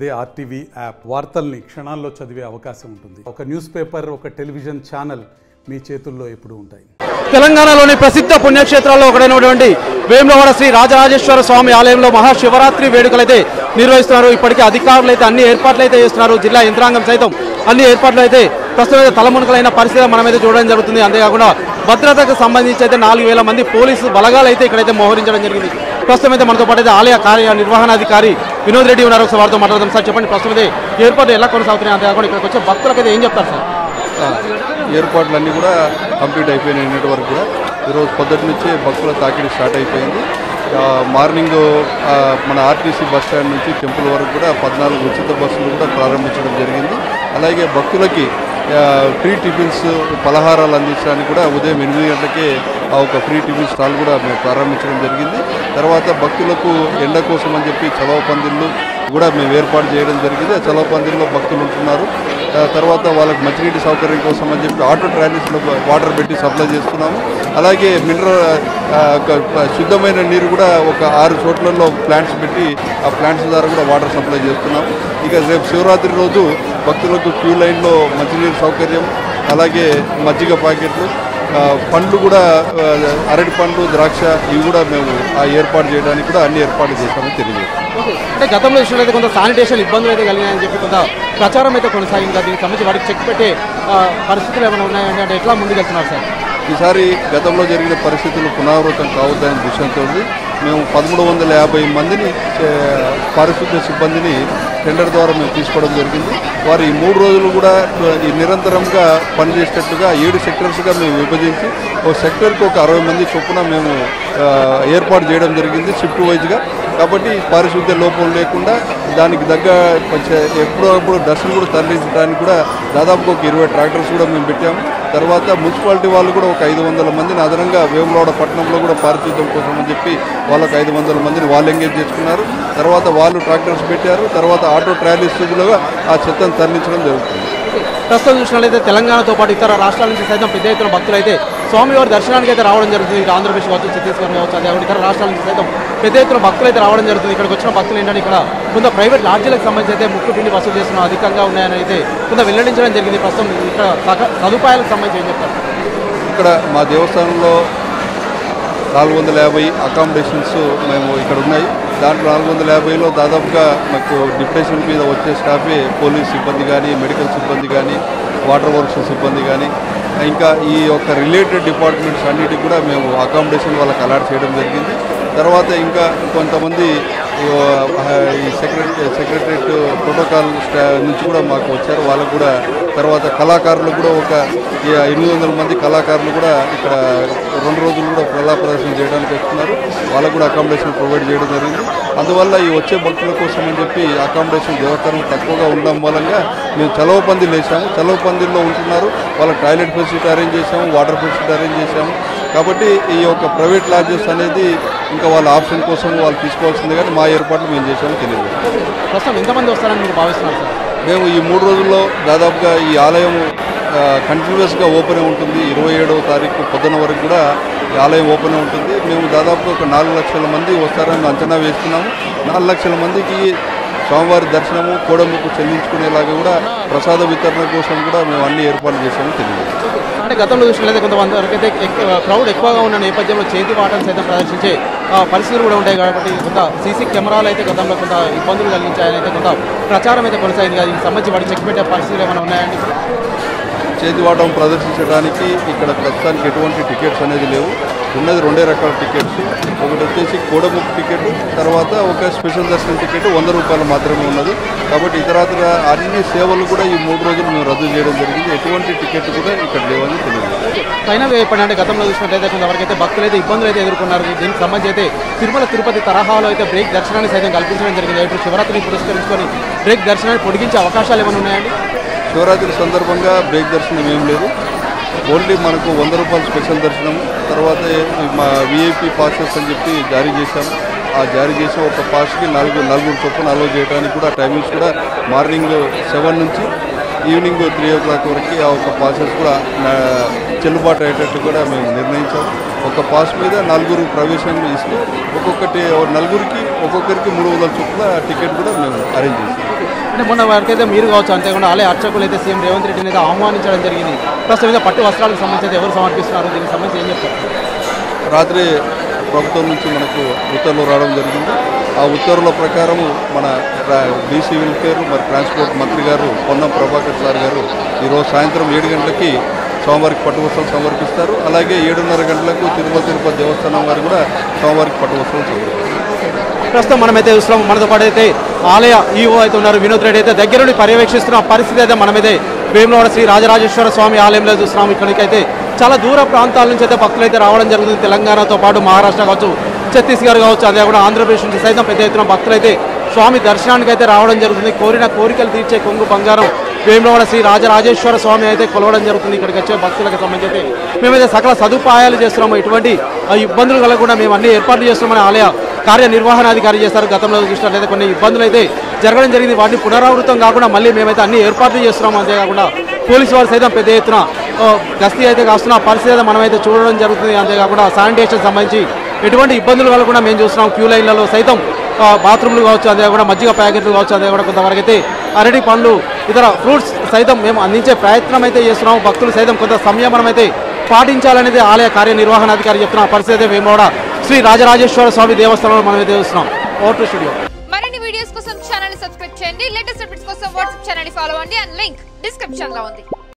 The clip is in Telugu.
అదే ఆర్టీవీ యాప్ వార్తల్ని క్షణాల్లో చదివే అవకాశం ఉంటుంది. ఒక న్యూస్ పేపర్, ఒక టెలివిజన్ ఛానల్ మీ చేతుల్లో ఎప్పుడూ ఉంటాయి. తెలంగాణలోని ప్రసిద్ధ పుణ్యక్షేత్రాల్లో ఒకటైనటువంటి వేములవాడ శ్రీ రాజరాజేశ్వర స్వామి ఆలయంలో మహాశివరాత్రి వేడుకలైతే నిర్వహిస్తున్నారు. ఇప్పటికే అధికారులు అయితే అన్ని ఏర్పాట్లు అయితే చేస్తున్నారు. జిల్లా యంత్రాంగం సైతం అన్ని ఏర్పాట్లు అయితే ప్రస్తుతం తలమునకలైన పరిస్థితి మనమైతే చూడడం జరుగుతుంది. అంతేకాకుండా భద్రతకు సంబంధించి అయితే 4000 మంది పోలీసు బలగాలు అయితే ఇక్కడైతే మోహరించడం జరిగింది. ప్రస్తుతం అయితే మనతో పాటు అయితే ఆలయ కార్యనిర్వహణాధికారి వినోద్ రెడ్డి ఉన్నారు. ఒకసారి వారితో మాట్లాడదాం. సార్ చెప్పండి, ప్రస్తుతం అయితే ఏర్పాట్లు ఎలా కొనసాగుతున్నాయి, అంతేకాకుండా ఇక్కడికి వచ్చే భక్తులకైతే ఏం చెప్తారు సార్? ఏర్పాట్లన్నీ కూడా కంప్లీట్ అయిపోయినాయి. నిన్నటి వరకు కూడా ఈరోజు పొద్దుటి నుంచే భక్తుల తాకిడి స్టార్ట్ అయిపోయింది. మార్నింగ్ మన ఆర్టీసీ బస్ స్టాండ్ నుంచి టెంపుల్ వరకు కూడా 14 ఉచిత బస్సులు కూడా ప్రారంభించడం జరిగింది. అలాగే భక్తులకి ఫ్రీ టిఫిన్స్ పలహారాలు అందించడానికి కూడా ఉదయం 8 గంటలకే ఒక ఫ్రీ టిఫిన్ స్టాల్ కూడా మేము ప్రారంభించడం జరిగింది. తర్వాత భక్తులకు ఎండ కోసం అని చెప్పి చలవ పందిళ్ళు కూడా మేము ఏర్పాటు చేయడం జరిగింది. ఆ చలవ పందిల్లో భక్తులు ఉంటున్నారు. తర్వాత వాళ్ళకి మంచినీటి సౌకర్యం కోసం అని చెప్పి ఆటో ట్రాలీస్లో వాటర్ పెట్టి సప్లై చేస్తున్నాము. అలాగే శుద్ధమైన నీరు కూడా ఒక 6 చోట్లలో ప్లాంట్స్ పెట్టి ఆ ప్లాంట్స్ ద్వారా కూడా వాటర్ సప్లై చేస్తున్నాము. ఇక రేపు శివరాత్రి రోజు భక్తులకు క్యూ లైన్లో మంచినీరు సౌకర్యం, అలాగే మజ్జిగ ప్యాకెట్లు, పండ్లు కూడా అరటి పండ్లు, ద్రాక్ష ఇవి కూడా మేము ఆ ఏర్పాటు చేయడానికి కూడా అన్ని ఏర్పాట్లు చేశామని తెలియజేస్తాం. అంటే గతంలో చూసినట్లయితే కొంత శానిటేషన్ ఇబ్బందులు అయితే కలిగినాయని చెప్పి కొంత ప్రచారం అయితే కొనసాగింది. దీనికి సంబంధించి వాటికి చెక్ పెట్టే పరిస్థితులు ఏమైనా ఉన్నాయంటే అంటే ఎట్లా ముందుకెళ్తున్నారు సార్? ఈసారి గతంలో జరిగిన పరిస్థితులు పునరావృతం కావద్దనే దృశ్యంతో మేము 1350 మందిని పారిశుద్ధ్య సిబ్బందిని టెండర్ ద్వారా మేము తీసుకోవడం జరిగింది. వారు ఈ 3 రోజులు కూడా ఈ నిరంతరంగా పనిచేసేటట్టుగా 7 సెక్టర్స్గా మేము విభజించి ఒక సెక్టర్కి ఒక 60 మంది చొప్పున మేము ఏర్పాటు చేయడం జరిగింది షిఫ్ట్ వైజ్గా. కాబట్టి పారిశుద్ధ్య లోపం లేకుండా దానికి దగ్గర ఎప్పుడప్పుడు డస్ట్ని కూడా తరలించడానికి కూడా దాదాపుగా ఒక 20 ట్రాక్టర్స్ కూడా మేము పెట్టాము. తర్వాత మున్సిపాలిటీ వాళ్ళు కూడా ఒక 500 మందిని అదనంగా వేములవాడ పట్టణంలో కూడా పారిశుద్ధ్యం కోసం అని చెప్పి వాళ్ళకు 500 మందిని వాళ్ళు ఎంగేజ్ చేసుకున్నారు. తర్వాత వాళ్ళు ట్రాక్టర్స్ పెట్టారు. తర్వాత ఆటో ట్రాలీస్లో ఆ చెత్తను తరలించడం జరుగుతుంది. ప్రస్తుతం చూసినట్లయితే తెలంగాణతో పాటు ఇతర రాష్ట్రాల నుంచి సైతం పెద్ద ఎత్తున భక్తులు అయితే స్వామివారి దర్శనానికి అయితే రావడం జరుగుతుంది. ఇక ఆంధ్రప్రదేశ్ కావచ్చు, ఛత్తీస్గఢ్ కావచ్చు, అదే ఇతర రాష్ట్రాల నుంచి సైతం పెద్ద ఎత్తున భక్తులు అయితే రావడం జరుగుతుంది. ఇక్కడికి వచ్చిన భక్తులు ఏంటంటే ఇక్కడ కొంత ప్రైవేట్ లాడ్జీలకు సంబంధించి అయితే ముక్కు పిండి వసూలు చేస్తున్న అధికంగా ఉన్నాయని అయితే కొంత వెల్లడించడం జరిగింది. ప్రస్తుతం ఇక్కడ సదుపాయాలకు సంబంధించి ఏం చెప్తారు? ఇక్కడ మా దేవస్థానంలో 450 అకామిడేషన్స్ మేము ఇక్కడ ఉన్నాయి. దాంట్లో 450లో దాదాపుగా మాకు డిప్రెషన్ మీద వచ్చే స్టాఫే పోలీస్ సిబ్బంది కానీ, మెడికల్ సిబ్బంది కానీ, వాటర్ వర్క్స్ సిబ్బంది కానీ, ఇంకా ఈ యొక్క రిలేటెడ్ డిపార్ట్మెంట్స్ అన్నిటికి కూడా మేము అకామిడేషన్ వాళ్ళకి అలాట్ చేయడం జరిగింది. తర్వాత ఇంకా కొంతమంది ఈ సెక్రటరేట్ ప్రోటోకాల్ నుంచి కూడా మాకు వచ్చారు. వాళ్ళకు కూడా తర్వాత కళాకారులు కూడా ఒక 800 మంది కళాకారులు కూడా ఇక్కడ 2 రోజులు కూడా కళా ప్రదర్శన చేయడానికి వస్తున్నారు. వాళ్ళకు కూడా అకామిడేషన్ ప్రొవైడ్ చేయడం జరిగింది. అందువల్ల ఈ వచ్చే భక్తుల కోసం అని చెప్పి అకామిడేషన్ దేవస్థానం తక్కువగా ఉండడం మూలంగా మేము చలవ పందిలు వేసాము. చలవ పందిల్లో ఉంటున్నారు. వాళ్ళ టాయిలెట్ ఫెసిలిటీ అరేంజ్ చేసాము, వాటర్ ఫెసిలిటీ అరేంజ్ చేసాము. కాబట్టి ఈ యొక్క ప్రైవేట్ లాడ్జెస్ అనేది ఇంకా వాళ్ళ ఆప్షన్ కోసం వాళ్ళు తీసుకోవాల్సింది, కానీ మా ఏర్పాట్లు మేము చేసామని తెలియదు. ప్రస్తుతం ఎంతమంది వస్తారని మీరు భావిస్తున్నారు సార్? మేము ఈ 3 రోజుల్లో దాదాపుగా ఈ ఆలయం కంటిన్యూస్గా ఓపెన్ ఉంటుంది. 27వ తారీఖు పొద్దున వరకు కూడా ఈ ఆలయం ఓపెన్ ఉంటుంది. మేము దాదాపుగా ఒక 4 లక్షల మంది వస్తారని అంచనా వేస్తున్నాము. 4 లక్షల మందికి స్వామివారి దర్శనము, కోడముకు చెల్లించుకునేలాగా కూడా ప్రసాద వితరణ కోసం కూడా మేము అన్ని ఏర్పాట్లు చేసామని తెలియదు. అంటే గతంలో చూసినట్లయితే కొంతమంది వరకైతే క్రౌడ్ ఎక్కువగా ఉన్న నేపథ్యంలో చేతి వాటను సైతం ప్రదర్శించే పరిస్థితులు కూడా ఉంటాయి. కాబట్టి కొంత సీసీ కెమెరాలు అయితే గతంలో కొంత ఇబ్బందులు కలిగించాయని అయితే కొంత ప్రచారం అయితే కొనసాగింది. దీనికి సంబంధించి వాటికి చెక్ పెట్టే పరిస్థితులు ఏమైనా ఉన్నాయండి? చేతివాటం ప్రదర్శించడానికి ఇక్కడ ప్రస్తుతానికి ఎటువంటి టికెట్స్ అనేది లేవు. ఉన్నది 2 రకాల టికెట్స్. ఒకటి వచ్చేసి కోడముక్కు టికెట్, తర్వాత ఒక స్పెషల్ దర్శనం టికెట్ 100 రూపాయలు మాత్రమే ఉన్నది. కాబట్టి ఇతరత్ర అన్ని సేవలు కూడా ఈ 3 రోజులు మేము రద్దు చేయడం జరిగింది. ఎటువంటి టికెట్ కూడా ఇక్కడ లేవని తెలియదు. ఫైనల్ చెప్పండి, అంటే గతంలో చూసినట్లయితే కొంతవరకైతే భక్తులు అయితే ఇబ్బందులు అయితే ఎదుర్కొన్నారు. దీనికి సంబంధించి అయితే తిరుమల తిరుపతి తరహాలో అయితే బ్రేక్ దర్శనాన్ని సైతం కల్పించడం జరిగింది. ఇప్పుడు శివరాత్రిని పురస్కరించుకొని బ్రేక్ దర్శనాన్ని పొడిగించే అవకాశాలు ఏమైనా ఉన్నాయండి? శివరాత్రి సందర్భంగా బ్రేక్ దర్శనం ఏం లేదు. ఓన్లీ మనకు 100 రూపాయలు స్పెషల్ దర్శనం, తర్వాత మా విఐపి పాసెస్ అని చెప్పి జారీ చేశాము. ఆ జారీ చేసిన ఒక పాస్కి 4 చొప్పున అలో చేయడానికి కూడా టైమింగ్స్ కూడా మార్నింగ్ 7 నుంచి ఈవినింగ్ 3 o'clock వరకు ఆ ఒక పాసెస్ కూడా చెల్లుబాటు అయ్యేటట్టు కూడా మేము నిర్ణయించాము. ఒక పాస్ మీద 4 ప్రవేశం ఇస్తూ నలుగురికి ఒక్కొక్కరికి 300 చొప్పున టికెట్ కూడా మేము అరేంజ్ చేస్తాం. అంటే మొన్న వారికైతే మీరు కావచ్చు, అంతేకాకుండా ఆలయ అర్చకులు అయితే సీఎం రేవంత్ రెడ్డిని అయితే ఆహ్వానించడం జరిగింది. ప్రస్తుతం పట్టు వస్త్రాలకు సంబంధించి ఎవరు సమర్పిస్తున్నారు, దీనికి సంబంధించి ఏం చెప్తారు? రాత్రి ప్రభుత్వం నుంచి మనకు ఉత్తర్వులు రావడం జరిగింది. ఆ ఉత్తర్వుల ప్రకారము మన బీసీ వెల్ఫేర్ మరి ట్రాన్స్పోర్ట్ మంత్రి గారు పొన్నం ప్రభాకర్ సార్ గారు ఈరోజు సాయంత్రం 7 గంటలకి స్వామివారికి పట్టు వస్త్రాలు సమర్పిస్తారు. అలాగే 7:30 గంటలకు తిరుపతి దేవస్థానం వారు కూడా స్వామివారికి పట్టు వస్త్రాలు సమర్పిస్తారు. ప్రస్తుతం మనమైతే చూస్తున్నాం, మనతో పాటు అయితే ఆలయ ఈఓ అయితే ఉన్నారు వినోద్ రెడ్డి అయితే దగ్గరుండి పర్యవేక్షిస్తున్న పరిస్థితి అయితే మనమైతే వేములవాడ శ్రీ రాజరాజేశ్వర స్వామి ఆలయంలో చూస్తున్నాం. ఇక్కడికైతే చాలా దూర ప్రాంతాల నుంచి అయితే భక్తులు అయితే రావడం జరుగుతుంది. తెలంగాణతో పాటు మహారాష్ట్ర కావచ్చు, ఛత్తీస్గఢ్ కావచ్చు, అదే కూడా ఆంధ్రప్రదేశ్ నుంచి సైతం పెద్ద ఎత్తున భక్తులు అయితే స్వామి దర్శనానికి అయితే రావడం జరుగుతుంది. కోరిన కోరికలు తీర్చే కొంగు బంగారం వేములవాడ శ్రీ రాజరాజేశ్వర స్వామి అయితే కొలవడం జరుగుతుంది. ఇక్కడికి వచ్చే భక్తులకు సంబంధించి మేమైతే సకల సదుపాయాలు చేస్తున్నాము. ఎటువంటి ఇబ్బందులు కలగకుండా మేము అన్ని ఏర్పాట్లు చేస్తున్నామని ఆలయ కార్యనిర్వహణాధికారి చేస్తారు. గతంలో చూసినట్లయితే కొన్ని ఇబ్బందులు అయితే జరగడం జరిగింది. వాటిని పునరావృతం కాకుండా మళ్ళీ మేమైతే అన్ని ఏర్పాట్లు చేస్తున్నాము. అంతేకాకుండా పోలీసు వారు సైతం పెద్ద ఎత్తున గస్తీ అయితే కాస్తున్న పరిస్థితి అయితే మనమైతే చూడడం జరుగుతుంది. అంతేకాకుండా శానిటేషన్ సంబంధించి ఎటువంటి ఇబ్బందులు కలగకుండా మేము చూస్తున్నాం. క్యూ లైన్లలో సైతం బాత్రూమ్లు కావచ్చు, అదే కూడా మజ్జిగ ప్యాకెట్లు కావచ్చు, అదే కూడా కొంతవరకు అయితే అరటి పండ్లు ఇతర ఫ్రూట్స్ సైతం మేము అందించే ప్రయత్నం అయితే చేస్తున్నాము. భక్తులు సైతం కొంత సంయమనం అయితే పాటించాలనేది ఆలయ కార్యనిర్వహణాధికారి చెప్తున్న పరిస్థితి అయితే వేములవాడ శ్రీ రాజరాజేశ్వర స్వామి దేవస్థానంలో మనమైతే చూస్తున్నాం. Over to studio. మరిన్ని వీడియోస్ కోసం ఛానల్ ని సబ్స్క్రైబ్ చేయండి. లేటెస్ట్ అప్డేట్స్ కోసం వాట్సాప్ ఛానల్ ని ఫాలో అవ్వండి. అండ్ లింక్ డిస్క్రిప్షన్ లో ఉంది.